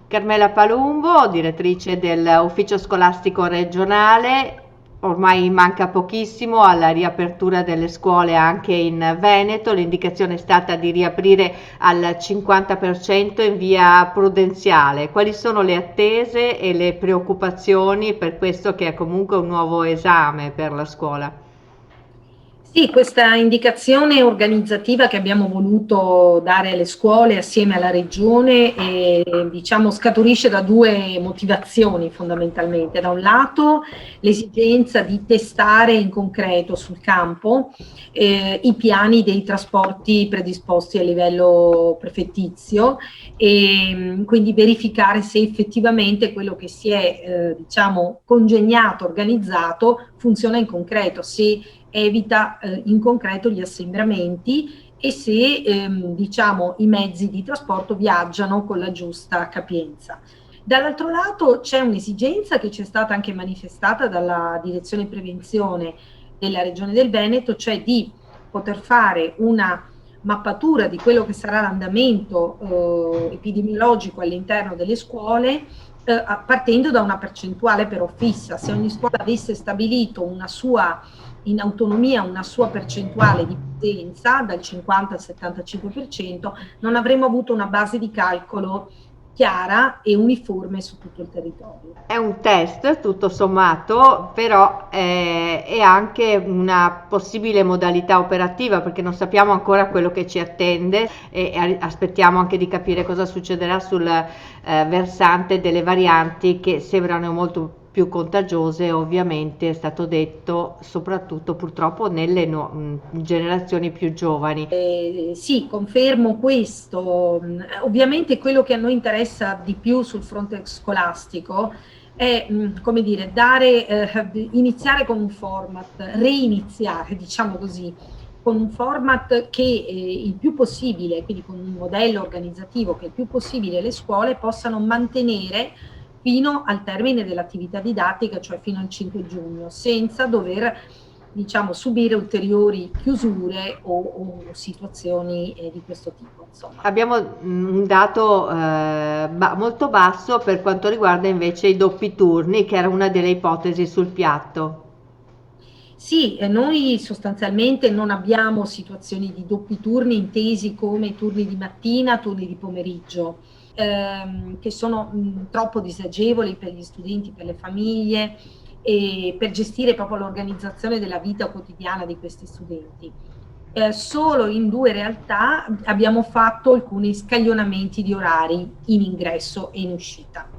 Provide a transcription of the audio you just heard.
Carmela Palumbo, direttrice dell'Ufficio Scolastico Regionale. Ormai manca pochissimo alla riapertura delle scuole anche in Veneto. L'indicazione è stata di riaprire al 50% in via prudenziale. Quali sono le attese e le preoccupazioni per questo che è comunque un nuovo esame per la scuola? Sì, questa indicazione organizzativa che abbiamo voluto dare alle scuole assieme alla regione diciamo, scaturisce da due motivazioni fondamentalmente. Da un lato l'esigenza di testare in concreto sul campo i piani dei trasporti predisposti a livello prefettizio e quindi verificare se effettivamente quello che si è diciamo, congegnato, organizzato funziona in concreto, se evita in concreto gli assembramenti e se diciamo, i mezzi di trasporto viaggiano con la giusta capienza. Dall'altro lato c'è un'esigenza che ci è stata anche manifestata dalla direzione prevenzione della Regione del Veneto, cioè di poter fare una mappatura di quello che sarà l'andamento epidemiologico all'interno delle scuole partendo da una percentuale però fissa. Se ogni scuola avesse stabilito una sua in autonomia una sua percentuale di presenza dal 50 al 75%, non avremmo avuto una base di calcolo chiara e uniforme su tutto il territorio. È un test tutto sommato, però è anche una possibile modalità operativa perché non sappiamo ancora quello che ci attende e aspettiamo anche di capire cosa succederà sul versante delle varianti che sembrano molto più contagiose, ovviamente è stato detto, soprattutto purtroppo nelle generazioni più giovani. Sì, confermo questo. Ovviamente quello che a noi interessa di più sul fronte scolastico è, come dire, iniziare con un format, reiniziare, diciamo così, con un format che il più possibile, quindi con un modello organizzativo che il più possibile le scuole possano mantenere fino al termine dell'attività didattica, cioè fino al 5 giugno, senza dover diciamo, subire ulteriori chiusure o situazioni di questo tipo. Insomma. Abbiamo un dato molto basso per quanto riguarda invece i doppi turni, che era una delle ipotesi sul piatto. Sì, noi sostanzialmente non abbiamo situazioni di doppi turni intesi come turni di mattina, turni di pomeriggio, che sono troppo disagevoli per gli studenti, per le famiglie e per gestire proprio l'organizzazione della vita quotidiana di questi studenti. Solo in due realtà abbiamo fatto alcuni scaglionamenti di orari in ingresso e in uscita.